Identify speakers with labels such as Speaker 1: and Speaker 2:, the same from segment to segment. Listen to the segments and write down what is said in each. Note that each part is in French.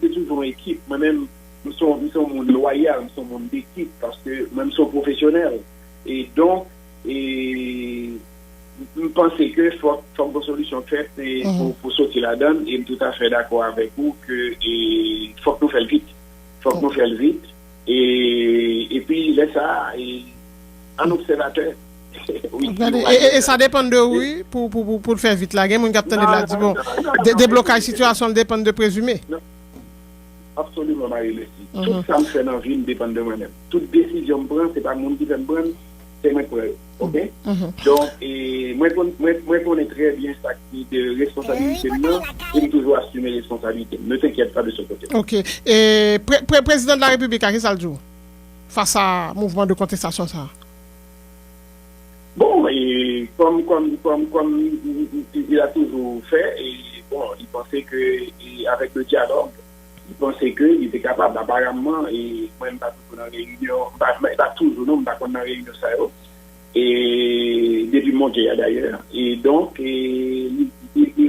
Speaker 1: c'est toujours une équipe. Moi-même, nous sommes monde loyal, nous sommes monde d'équipe parce que même sont professionnels. Et donc, je pense que faut une solution faite pour sortir la donne. Et je suis tout à fait d'accord avec vous que faut que nous fassions vite. Faut que nous fassions vite. Et puis, laisse ça, un observateur.
Speaker 2: Oui, et ça dépend de oui pour le faire vite. La game, on capte de bon, déblocage situation dépend de présumé.
Speaker 1: Non, absolument, Marie-Lucie. Tout ça me fait dans la vie dépend de moi-même. Toute décision que je prends, ce n'est pas mon qui fait me prendre, c'est moi qui OK? Donc, moi, connais très bien ça de responsabilité. Non, je vais toujours assumer les responsabilités. Ne t'inquiète pas de ce côté.
Speaker 2: OK. Et président de la République, à qui ça le joue face à mouvement de contestation, ça?
Speaker 1: Bon, et comme il a toujours fait, et bon, il pensait que avec le dialogue, il pensait qu'il était capable, apparemment, et même pas toujours dans la réunion, pas toujours, non, pas dans la réunion, ça, et depuis mon dia d'ailleurs. Et donc, il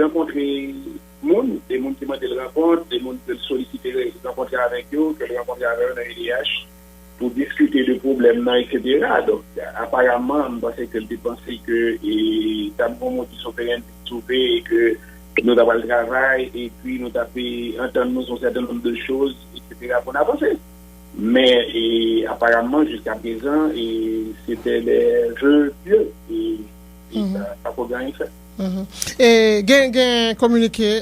Speaker 1: rencontrait des gens qui m'ont dit le rencontre, des gens qui le sollicitaient, rencontrer avec eux, que le rencontrer avec eux dans l'IDH. Pour discuter de problèmes, etc. Donc, apparemment, je pensais qu'elle pensait que t'as bon monde qui sont pérenne trouver et que nous avons le travail et puis nous avons entendu un certain nombre de choses, etc. pour avancer. Mais apparemment, jusqu'à présent, c'était des jeux pieux et ça n'a pas bien fait.
Speaker 2: Et gain communiqué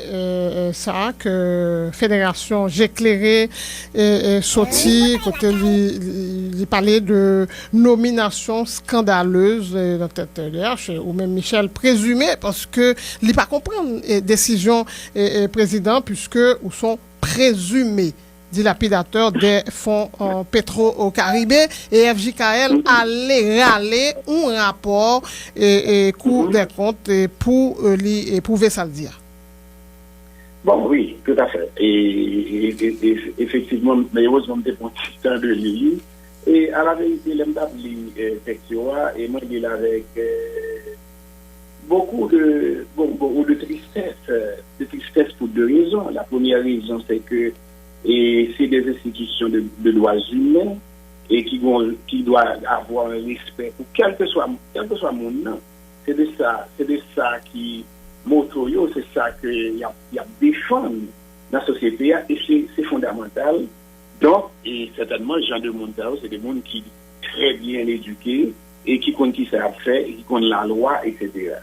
Speaker 2: ça que fédération j'éclairé sorti côté il parlait de nomination scandaleuse dans tête ou même Michel présumé parce que il pas comprendre décision président puisque ou sont présumés dilapidateur des fonds pétro-caribés et FJKL allait râler un rapport et Cour des comptes pour prouver ça le dire.
Speaker 1: Bon, oui, tout à fait. Et effectivement, mais heureusement, je suis temps de lire. Et à la vérité, l'aime d'appeler texte, et moi, je lis avec beaucoup de tristesse pour deux raisons. La première raison, c'est que c'est des institutions de droits humains et qui doivent avoir un respect pour quel que soit mon nom. C'est de ça qui motoyo, c'est ça qu'il y a défendre dans la société et c'est fondamental. Donc, et certainement, les gens de Montao, c'est des gens qui sont très bien éduqués et qui connaissent qui savent faire, et qui connaissent la loi, etc.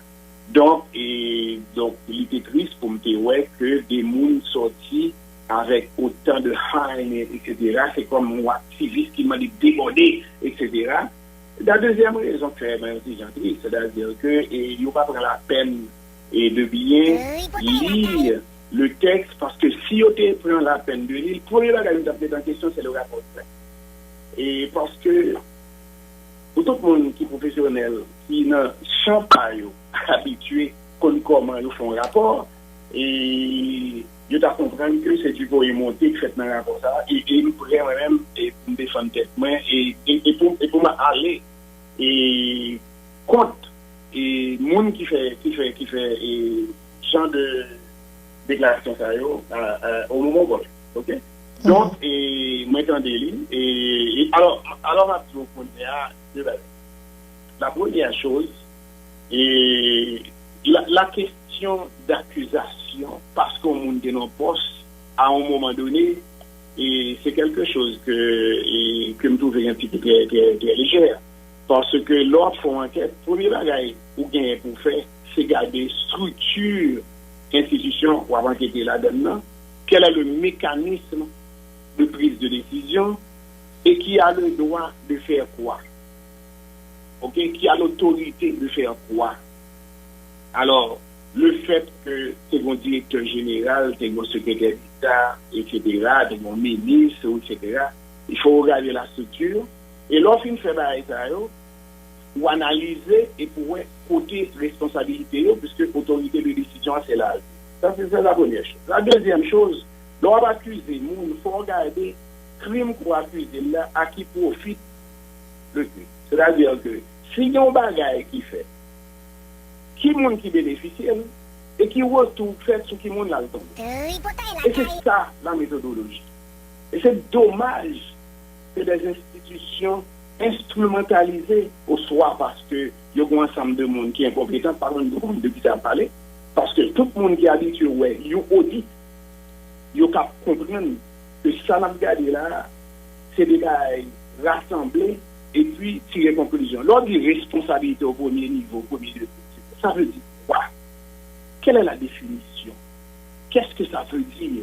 Speaker 1: Donc, il était triste pour me dire que des gens sortis avec autant de haine, etc. C'est comme moi, activiste qui m'a dit débordé, etc. La deuxième raison, très gentille, c'est-à-dire qu'il n'y a pas pris la peine de bien lire le texte, parce que si on prend la peine de lire, le premier bagage qui est en question, c'est le rapport. Et parce que pour tout le monde qui est professionnel, qui n'a pas habitué comment ils font un rapport, et je dois comprendre que c'est du voyer monté qui fait dans le rapport ça, et nous pourrions même me défendre tête et pour m'aller et contre et monde qui fait genre de déclaration ça au moment où OK. Donc moi entendez et alors ma vous connaissez la première chose et la question d'accusation parce qu'on monte dans poste à un moment donné et c'est quelque chose que me trouve un petit peu très légère. Parce que l'autre font enquête, premier bagage ou bien pour faire, c'est garder structure, institution ou avant qu'il était là-dedans, quel est le mécanisme de prise de décision et qui a le droit de faire quoi. OK? Qui a l'autorité de faire quoi. Alors, le fait que c'est mon directeur général, c'est mon secrétaire d'État, etc., c'est mon ministre, etc., il faut regarder la structure. Et lorsqu'on fait ça, ou analyser et pour côté responsabilité, puisque l'autorité de décision, c'est là. Ça, c'est la première chose. La deuxième chose, l'on va accuser, il faut regarder crime qu'on accuse là, à qui profite le crime. C'est-à-dire que si il y a un bagage qui fait, qui monde qui bénéficie, et qui retourne fait ce qui monde là le tombe. Et c'est ça la méthodologie. Et c'est dommage que des institutions instrumentalisées au soir parce que il y a un ensemble de monde qui est incompétent, par exemple, de qui ça parler, parce que tout le monde qui a dit que ouais, il audit, il a comprendre que ça n'a pas gardé là, c'est des gars rassemblés et puis tirer conclusion. Lors de responsabilité au premier niveau, ça veut dire quoi? Quelle est la définition? Qu'est-ce que ça veut dire?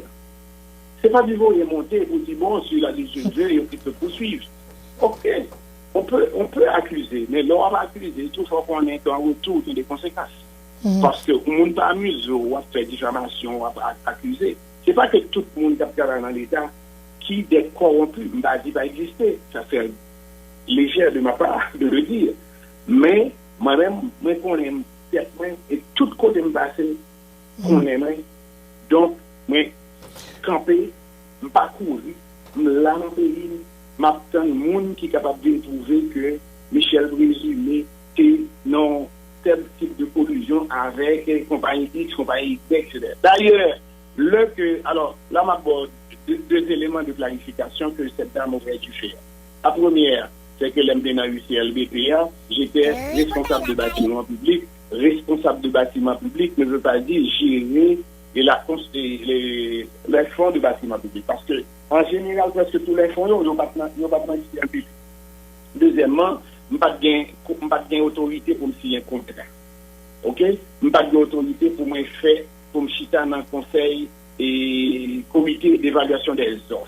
Speaker 1: C'est pas du vol et monter pour dire bon, si la décision il peut poursuivre. Ok, on peut accuser, mais l'on va accuser, tout faut qu'on ait un retour des conséquences. Parce que le monde pas amuse ou à faire diffamation, à accuser. C'est pas que tout le monde qui travaille dans l'État qui est corrompu, m'a dit va exister. Ça fait légère de ma part de le dire. Mais moi-même, moi qu'on aime et tout côté me passer, qu'on aimerait. Donc, moi, camper, me parcourir, me la dans le pays, m'attendre le monde qui est capable de trouver que Michel Brésil est non tel type de collusion avec compagnie X, compagnie Y, etc. D'ailleurs, alors, là, m'aborde deux éléments de clarification que cette dame aurait dû faire. La première, c'est que l'MD dans UCL BPA, j'étais responsable de bâtiment public. Responsable de bâtiment public ne veut pas dire gérer les fonds de bâtiment public. Parce que, en général, presque tous les fonds, ils n'ont pas de public. Deuxièmement, je n'ai pas d'autorité pour me signer un contrat. OK? Je n'ai pas d'autorité pour me faire, pour me chiter dans le conseil et comité d'évaluation des offres.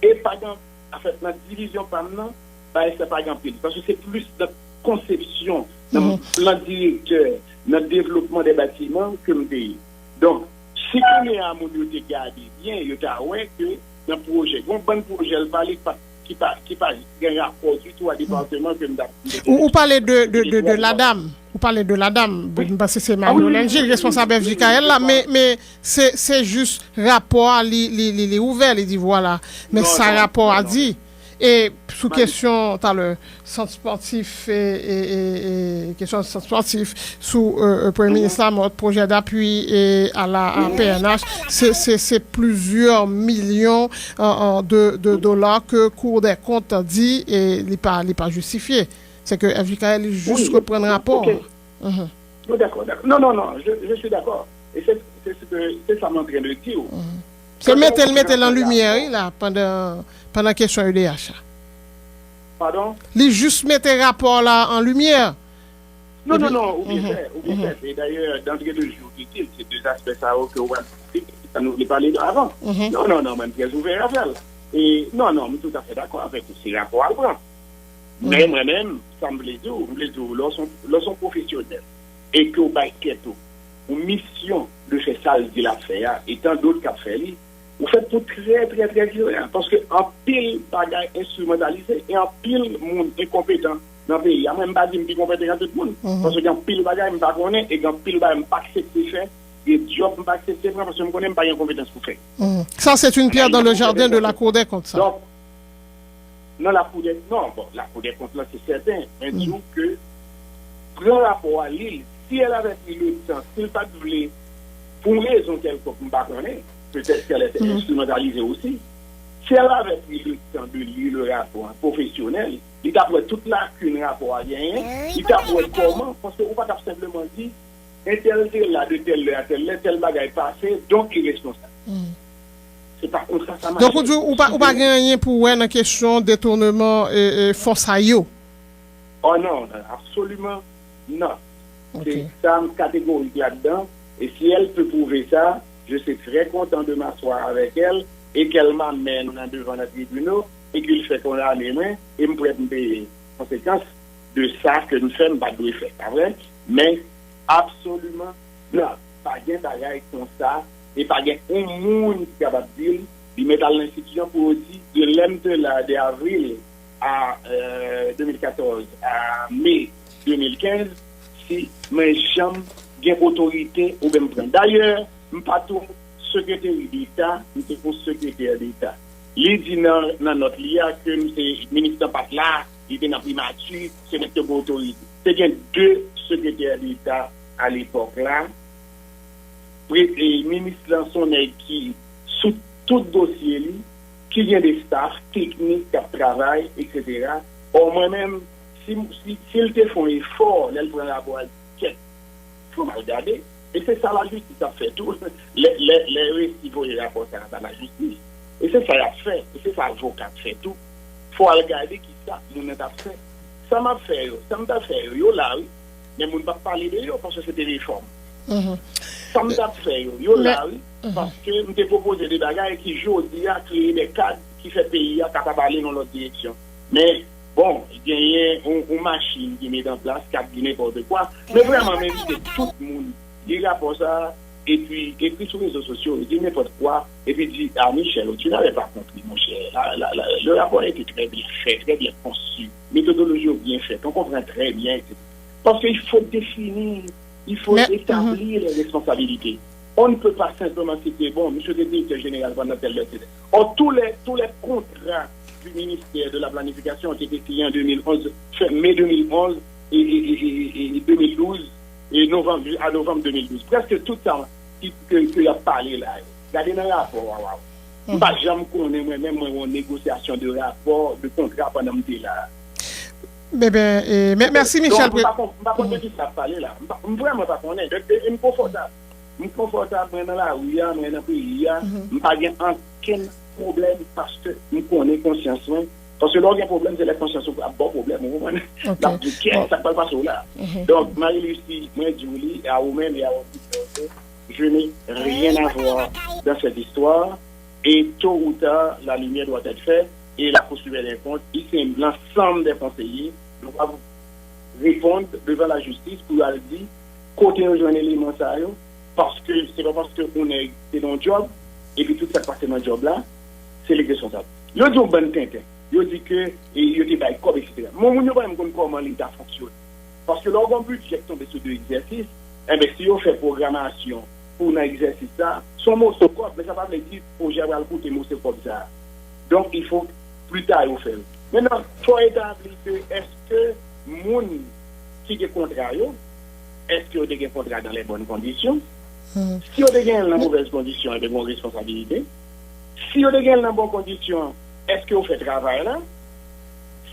Speaker 1: Et par exemple, en fait, notre division par maintenant, c'est pas grand pile. Parce que c'est plus de conception, dans le plan directeur, notre développement des bâtiments que le pays. Donc, si on est à mon côté qui a dit bien, il y a que dans le projet, un bon projet, le parler qui pas un rapport du tout à département que
Speaker 2: Ou parler de la dame. Vous parlez de la dame, parce que c'est Manuel Ngil, responsable FJKL là, mais c'est juste rapport, les ouvert, il dit voilà. Mais ça rapport a dit. Et sous question, tu as le centre sportif et question de centre sportif sous Premier ministre, notre projet d'appui à la PNH, c'est plusieurs millions de dollars que Cour des comptes dit et il n'est pas justifié. C'est que FJKL juste reprendre un rapport.
Speaker 1: Okay. D'accord. Non, je suis d'accord. Et c'est ça mon train de dire.
Speaker 2: C'est mettre en lumière là pendant question UDH.
Speaker 1: Pardon?
Speaker 2: Les juste mettre rapport là en lumière.
Speaker 1: Non, oublie ça. Et d'ailleurs, d'entrée de jour, c'est deux aspects ça que nous avons parlé avant. Non, même très ouvert à faire. Et non, je suis tout à fait d'accord avec ces rapports à prendre. Mais moi-même, ça me dit, lorsqu'on professionnel et que vous avez une mission de faire ça, de la faire, et tant d'autres qui ont fait, vous faites tout très, très, très violent. Parce qu'en pile bagaille instrumentalisé et en pile monde incompétent dans le pays. Il n'y a même pas dit que compétent dans tout le monde. Parce qu'il y a pile bagaille que je ne connais et qu'il pile bagaille que je ne pas accepter faire. Et job je ne pas accepter faire parce que je ne connais pas une compétence pour faire.
Speaker 2: Ça, c'est une pierre dans le jardin de la Cour des comptes, ça.
Speaker 1: Donc, la Cour des comptes, là, c'est certain. Mais disons que, grand rapport à l'île, si elle avait pris le temps, s'il pas voulu, pour une raison quelconque, je ne connais pas, peut-être qu'elle était instrumentalisée aussi. Si elle avait pris le temps de lire le rapport professionnel, il t'a pris toute la lacune rapport à rien, il t'a pris comment, parce qu'on ne peut pas simplement dire, un tel là, de tel bagage passé, donc il est responsable. C'est pas comme ça marche.
Speaker 2: Donc, on ne peut pas gagner pour une question de détournement force à yo.
Speaker 1: Oh non, absolument non. C'est ça catégorique là-dedans. Et si elle peut prouver ça, je suis très content de m'asseoir avec elle et qu'elle m'amène devant le tribunal et qu'il fait qu'on a les mains et me prête des conséquences de ça que nous faisons, pas de faire, pas vrai? Mais absolument non. Pas de bagaille comme ça et pas un monde qui est capable de dire, il met à l'institution pour dire de l'MT d'avril à 2014 à mai 2015 si mes jambes ont autorité ou même prendre. D'ailleurs, je ne suis pas tout secrétaire d'État, je suis un secrétaire d'État. Il dit dans notre lien que le ministre pas là, il était dans la primature, c'est notre autorité. C'est bien deux secrétaires d'État à l'époque là ministre Lançon qui sous tout dossier qui vient des staffs techniques qui travaillent, etc. Or moi-même, s'il te font effort, elle prend la voie, il faut me regarder. Et c'est ça la justice a fait tout. Les récits vont y rapporter à la justice. Et c'est ça a fait. Et c'est ça l'avocat fait tout. Il faut regarder qui ça, nous n'a pas fait. Ça m'a fait, yo là, oui. Mais on ne va pas parler de yo parce que c'est des réformes. Ça m'a fait, yo là, oui. Parce que nous te proposé des bagages qui jouent à créer des cadres qui fait pays à capable aller dans l'autre direction. Mais bon, il y a une machine qui met en place, qui a dit n'importe quoi. Mais vraiment, même si tout le monde dit rapport ça, et puis sur les réseaux sociaux, il dit n'importe quoi, et puis il dit, ah Michel, tu n'avais pas compris, mon cher. Le rapport était très bien fait, très bien conçu, méthodologie bien faite, on comprend très bien, etc. Parce qu'il faut définir, il faut établir les responsabilités. On ne peut pas simplement citer, bon, monsieur le directeur général, pendant tel etc. Or, tous les contrats du ministère de la Planification ont été signés en 2011, mai 2011 et 2012, et à novembre 2012. Presque tout ça qu'il a parlé là. Regardez dans le rapport, je ne sais pas jamais connaître moi-même en négociation de rapport, de contrat pendant que je là.
Speaker 2: Merci Michel.
Speaker 1: Je ne sais pas qui ça parler là. Je ne vraiment pas connaître. Je suis confortable. Je suis confortable dans la rue, dans le pays. Je n'ai pas aucun problème parce que je connais conscience. Parce que là, il y a un problème, c'est la conscience. Il y a un bon problème. La bouquette, ça ne parle pas sur là. Donc, Marie-Lucie, moi, Julie, à vous-même et à vous, je n'ai rien à voir dans cette histoire. Et tôt ou tard, la lumière doit être faite. Et la poursuivre des comptes, ici, l'ensemble des conseillers doivent répondre devant la justice pour leur dire côté un élément ça, parce que c'est pas parce qu'on est dans le job, et puis tout ça passe dans le job là, c'est les responsables. Ils disent bon tintin, ils disent que ils disent comme etc. Moi, je ne sais pas comment l'État fonctionne. Parce que leur budget tombe sur deux exercices, eh bien, si on fait programmation pour un exercice ça, son mot se cope, mais ça va veut dire pour gérer le coût et mot c'est comme ça. Donc, il faut plus tard au faire. Maintenant, il faut établir que est-ce que moun qui est contrat, est-ce qu'il y a des contrats dans les bonnes conditions? Si on a des dans les mauvaises conditions, il y a des bonnes responsabilités. Si on a des dans les bonnes conditions, est-ce qu'on fait travail là?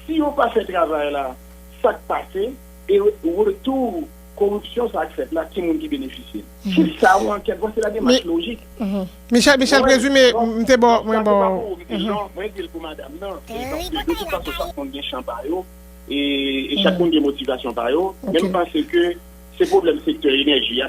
Speaker 1: Si on pas fait travail là, ça passe et au retour corruption, ça accepte là, qui monde qui bénéficie. C'est ça, ou en quelque sorte, c'est la démarche logique.
Speaker 2: Michel, présumé, t'es bon,
Speaker 1: moi, moi, je dis pour madame, non. De toute façon, chaque monde a un champ par eux, et chaque monde a une motivation par eux. Même parce que ces problèmes secteur énergie qui a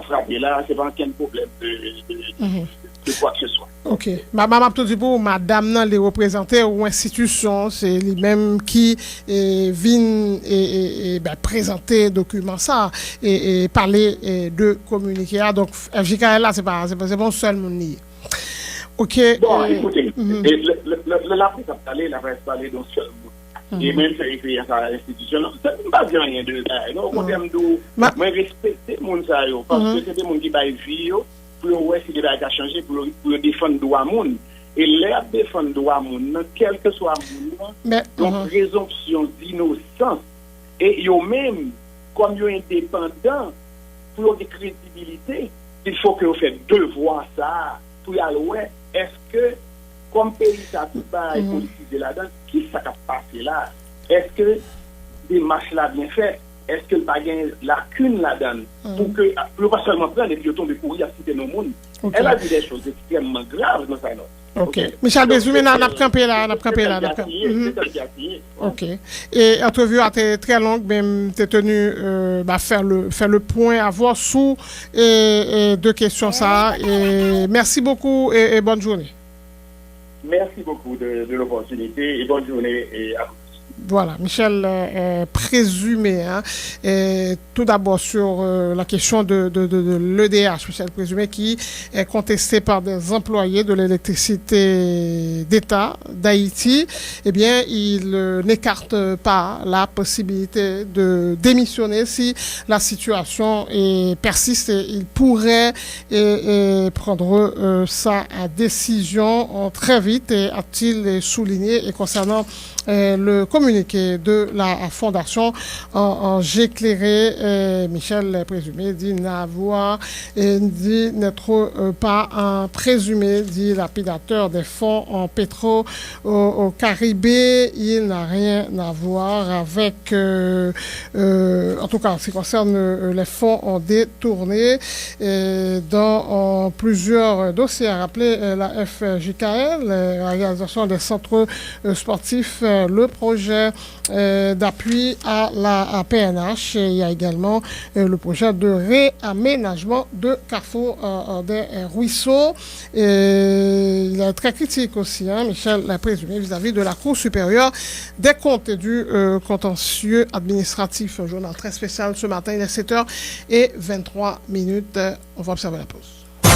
Speaker 1: frappé là, c'est pas aucun problème de quoi que ce soit.
Speaker 2: Ok. Maman, tout dit pour madame, non, les représentants ou institutions, c'est les mêmes qui viennent et présenter documents ça et parler de communiquer. Donc, FJKL là, c'est pas bon seul mon nid. Ok.
Speaker 1: Bon, écoutez, la presse a parlé, la presse parlé d'un seul mot. Et même faire écrire à l'institution, ça ne va pas rien de ça. Non, au terme de, moi, respecter mon ça, parce que c'est des gens qui baillent vie, pour voir si les choses ont changé, pour défendre le droit à monde. Et les défendre le droit à monde, quel que soit le monde, donc présomption d'innocence. Et eux-mêmes, comme ils sont indépendants, pour des crédibilité, il faut que vous fassiez devoir ça, pour y aller, est-ce que comme pays, ça tout pas politisé là-dedans, qui ça a passé là? Est-ce que des marches là bien faites? Est-ce que pas gain lacune là-dedans? Pour que, pour pas seulement prendre et puis tomber pour y assister nos monde. Elle a dit des choses extrêmement graves dans sa note.
Speaker 2: Ok. Michel Bézoumé, on a campé là. Ok. Et l'entrevue a été très longue, même tu es tenu faire le point, avoir sous deux questions ça. Et merci beaucoup et bonne journée.
Speaker 1: Merci beaucoup de l'opportunité et bonne journée à vous.
Speaker 2: Voilà, Michel Présumé. Tout d'abord sur la question de l'EDH, Michel Présumé, qui est contesté par des employés de l'électricité d'État d'Haïti. Eh bien, il n'écarte pas la possibilité de démissionner si la situation persiste. Et il pourrait prendre sa décision très vite, a-t-il souligné. Et concernant le communiqué de la Fondation en j'éclairé, Michel présumé dit n'avoir, dit n'être pas un présumé, dit lapidateur des fonds en pétro au Caribé. Il n'a rien à voir avec, en tout cas, en ce qui concerne les fonds détournés dans plusieurs dossiers. À rappeler la FJKL, la réalisation des centres sportifs, le projet d'appui à la PNH. Il y a également le projet de réaménagement de Carrefour des Ruisseaux. Il est très critique aussi, Michel présumé, vis-à-vis de la Cour supérieure des comptes et du contentieux administratif. Un journal très spécial ce matin, il est 7h23. On va observer la pause.